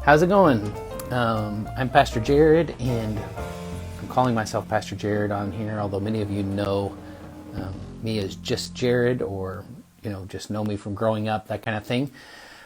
How's it going? I'm Pastor Jared, and I'm calling myself Pastor Jared on here, although many of you know me as just Jared, or just know me from growing up, that kind of thing.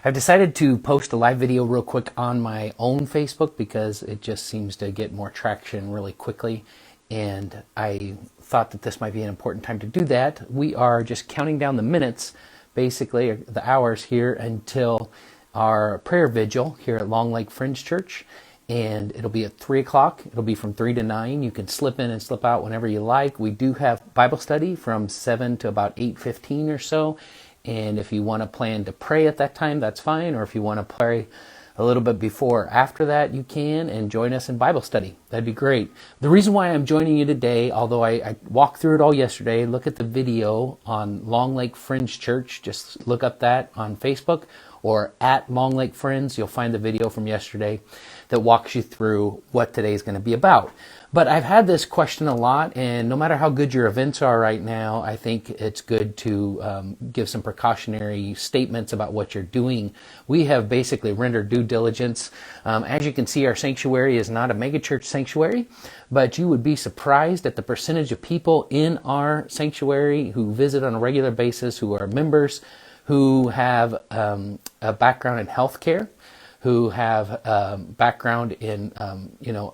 I've decided to post a live video real quick on my own Facebook because it just seems to get more traction really quickly, and I thought that this might be an important time to do that. We are just counting down the minutes, basically, or the hours here until our prayer vigil here at Long Lake Friends Church, and it'll be at 3 o'clock. It'll be from 3 to 9. You can slip in and slip out whenever you like. We do have Bible study from 7 to about 8:15 or so, and if you want to plan to pray at that time, that's fine, or if you want to pray a little bit before or after that, you can, and join us in Bible study. That'd be great. The reason why I'm joining you today, although I walked through it all yesterday, look at the video on Long Lake Friends Church. Just look up that on Facebook, or at Long Lake Friends. You'll find the video from yesterday that walks you through what today is going to be about. But I've had this question a lot, and no matter how good your events are right now, I think it's good to give some precautionary statements about what you're doing. We have basically rendered due diligence. As you can see, our sanctuary is not a megachurch sanctuary, but you would be surprised at the percentage of people in our sanctuary who visit on a regular basis, who are members, who have a background in healthcare, who have background in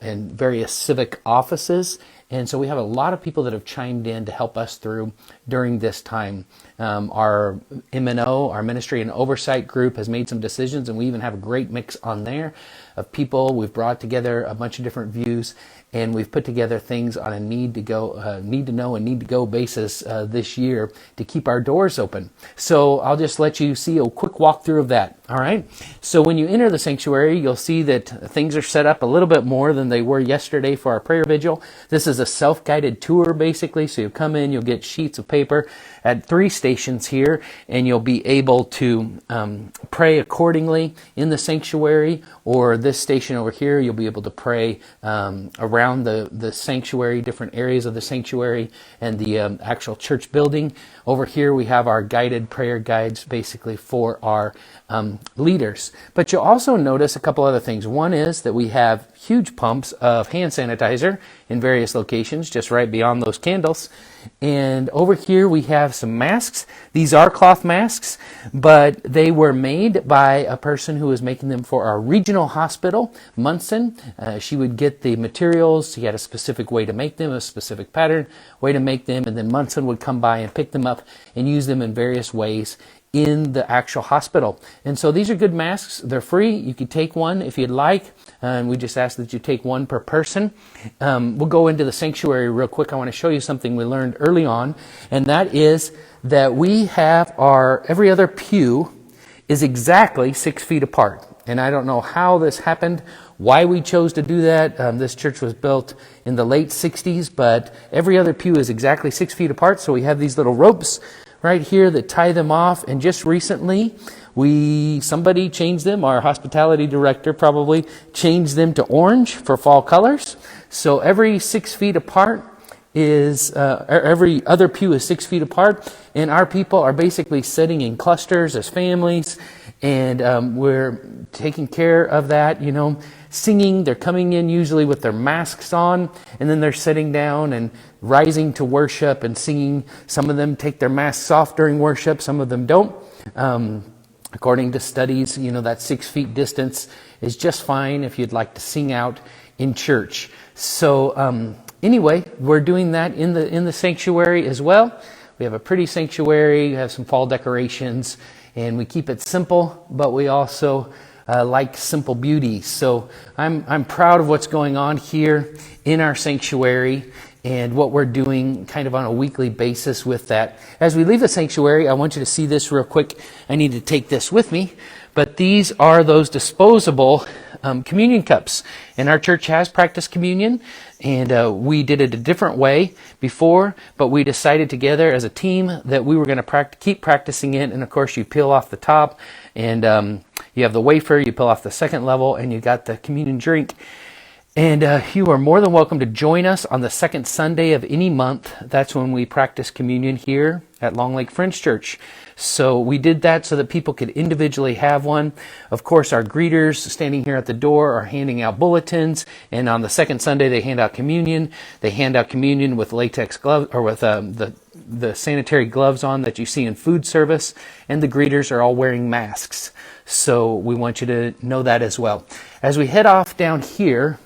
in various civic offices. And so we have a lot of people that have chimed in to help us through during this time. Our M&O, our Ministry and Oversight group, has made some decisions, and we even have a great mix on there of people. We've brought together a bunch of different views, and we've put together things on a need to know and need to go basis this year to keep our doors open. So I'll just let you see a quick walkthrough of that. All right. So when you enter the sanctuary, you'll see that things are set up a little bit more than they were yesterday for our prayer vigil. This is a self-guided tour, basically. So you come in, you'll get sheets of paper at 3 stations here, and you'll be able to pray accordingly in the sanctuary, or this station over here, you'll be able to pray around the sanctuary, different areas of the sanctuary and the actual church building. Over here, we have our guided prayer guides, basically for our leaders. But you'll also notice a couple other things. One is that we have huge pumps of hand sanitizer in various locations, just right beyond those candles. And over here we have some masks. These are cloth masks, but they were made by a person who was making them for our regional hospital, Munson. She would get the materials. She had a specific way to make them, a specific pattern way to make them, and then Munson would come by and pick them up and use them in various ways in the actual hospital. And so these are good masks. They're free. You could take one if you'd like. And we just ask that you take one per person. We'll go into the sanctuary real quick. I want to show you something we learned early on, and that is that we have every other pew is exactly 6 feet apart. And I don't know how this happened, why we chose to do that. This church was built in the late 60s, but every other pew is exactly 6 feet apart. So we have these little ropes right here that tie them off. And just recently, somebody changed them. Our hospitality director probably changed them to orange for fall colors. So every 6 feet apart every other pew is 6 feet apart, and our people are basically sitting in clusters as families, and we're taking care of that, singing. They're coming in usually with their masks on, and then they're sitting down and rising to worship and singing. Some of them take their masks off during worship, some of them don't. According to studies, that 6 feet distance is just fine if you'd like to sing out in church. So anyway, we're doing that in the sanctuary as well. We have a pretty sanctuary, we have some fall decorations, and we keep it simple, but we also like simple beauty. So I'm proud of what's going on here in our sanctuary and what we're doing kind of on a weekly basis with that. As we leave the sanctuary, I want you to see this real quick. I need to take this with me, but these are those disposable communion cups. And our church has practiced communion, and we did it a different way before, but we decided together as a team that we were going to keep practicing it. And of course, you peel off the top, and you have the wafer, you peel off the second level, and you got the communion drink. And you are more than welcome to join us on the second Sunday of any month. That's when we practice communion here at Long Lake Friends Church. So we did that so that people could individually have one. Of course, our greeters standing here at the door are handing out bulletins, and on the second Sunday they hand out communion. They hand out communion with latex gloves, or with the sanitary gloves on that you see in food service, and the greeters are all wearing masks. So we want you to know that as well. As we head off down here,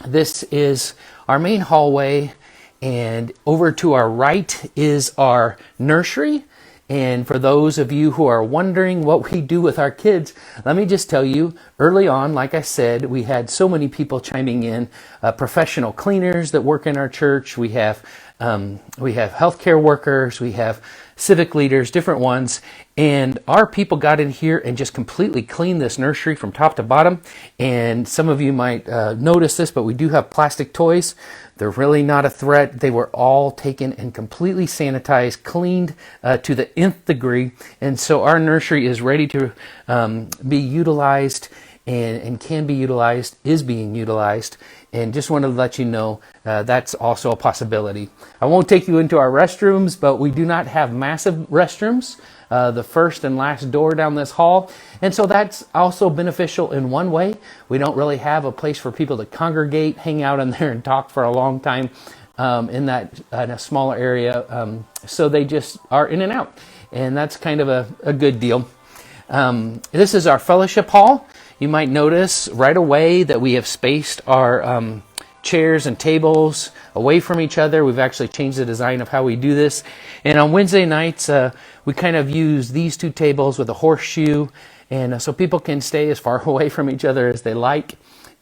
this is our main hallway, and over to our right is our nursery. And for those of you who are wondering what we do with our kids, let me just tell you, early on, like I said, we had so many people chiming in, professional cleaners that work in our church. We have healthcare workers, we have civic leaders, different ones. And our people got in here and just completely cleaned this nursery from top to bottom. And some of you might notice this, but we do have plastic toys. They're really not a threat. They were all taken and completely sanitized, cleaned to the nth degree. And so our nursery is ready to be utilized and can be utilized, is being utilized. And just wanted to let you know that's also a possibility. I won't take you into our restrooms, but we do not have massive restrooms. The first and last door down this hall. And so that's also beneficial in one way. We don't really have a place for people to congregate, hang out in there and talk for a long time in a smaller area. So they just are in and out. And that's kind of a good deal. This is our fellowship hall. You might notice right away that we have spaced our chairs and tables away from each other. We've actually changed the design of how we do this. And on Wednesday nights, we kind of use these two tables with a horseshoe, and so people can stay as far away from each other as they like.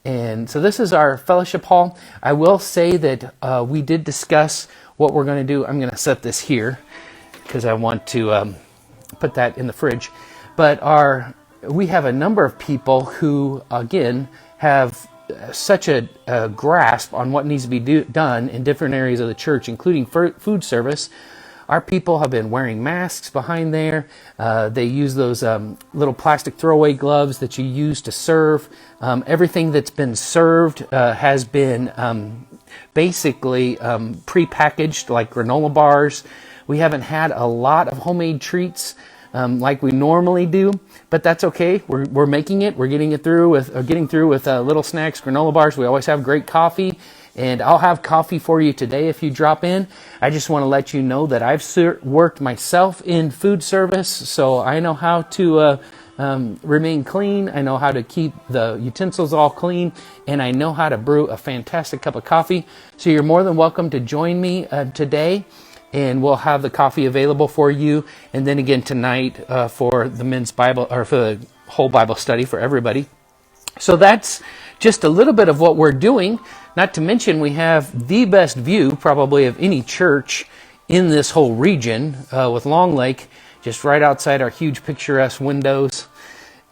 And so this is our fellowship hall. I will say that we did discuss what we're going to do. I'm going to set this here because I want to put that in the fridge. But we have a number of people who, again, have such a grasp on what needs to be done in different areas of the church, including food service. Our people have been wearing masks behind there. They use those little plastic throwaway gloves that you use to serve. Everything that's been served has been basically pre-packaged, like granola bars. We haven't had a lot of homemade treats like we normally do, but that's okay. We're making it. We're getting through with little snacks, granola bars. We always have great coffee, and I'll have coffee for you today if you drop in. I just want to let you know that I've worked myself in food service, so I know how to remain clean. I know how to keep the utensils all clean, and I know how to brew a fantastic cup of coffee. So you're more than welcome to join me today. And we'll have the coffee available for you. And then again tonight for the men's Bible, or for the whole Bible study for everybody. So that's just a little bit of what we're doing. Not to mention we have the best view probably of any church in this whole region with Long Lake just right outside our huge picturesque windows.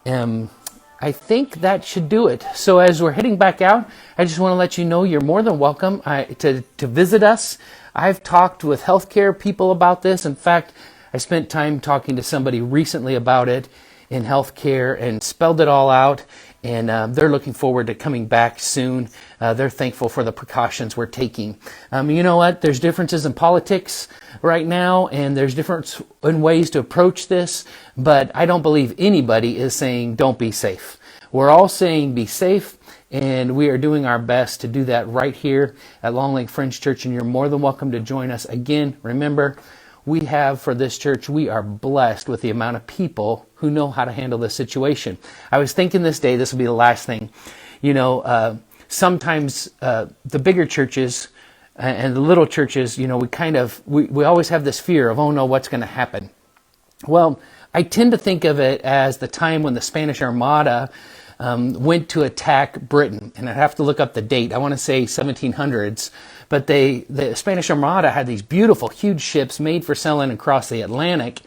I think that should do it. So as we're heading back out, I just want to let you know you're more than welcome to visit us. I've talked with healthcare people about this. In fact, I spent time talking to somebody recently about it in healthcare and spelled it all out. And they're looking forward to coming back soon. They're thankful for the precautions we're taking. You know what? There's differences in politics right now, and there's different ways to approach this. But I don't believe anybody is saying don't be safe. We're all saying be safe. And we are doing our best to do that right here at Long Lake Friends Church. And you're more than welcome to join us. Again, remember, we have for this church, we are blessed with the amount of people who know how to handle this situation. I was thinking this day, this will be the last thing. You know, sometimes the bigger churches and the little churches, you know, we always have this fear of, oh no, what's going to happen? Well, I tend to think of it as the time when the Spanish Armada went to attack Britain, and I have to look up the date. I want to say 1700s, but the Spanish Armada had these beautiful, huge ships made for sailing across the Atlantic,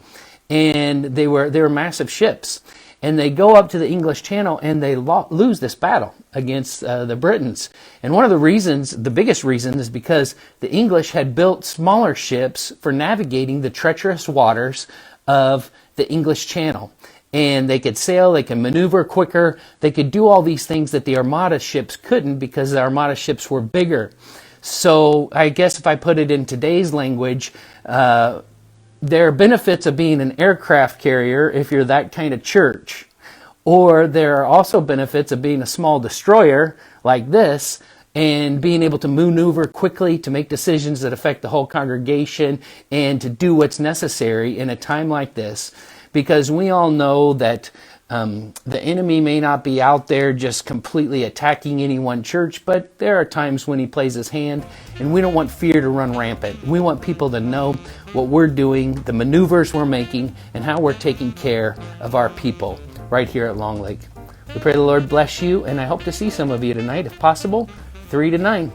and they were massive ships. And they go up to the English Channel, and they lose this battle against the Britons. And one of the reasons, the biggest reason, is because the English had built smaller ships for navigating the treacherous waters of the English Channel. And they could sail, they could maneuver quicker, they could do all these things that the Armada ships couldn't because the Armada ships were bigger. So I guess if I put it in today's language, There are benefits of being an aircraft carrier if you're that kind of church. Or there are also benefits of being a small destroyer like this and being able to maneuver quickly to make decisions that affect the whole congregation and to do what's necessary in a time like this. Because we all know that the enemy may not be out there just completely attacking any one church, but there are times when he plays his hand, and we don't want fear to run rampant. We want people to know what we're doing, the maneuvers we're making, and how we're taking care of our people right here at Long Lake. We pray the Lord bless you, and I hope to see some of you tonight, if possible, 3 to 9.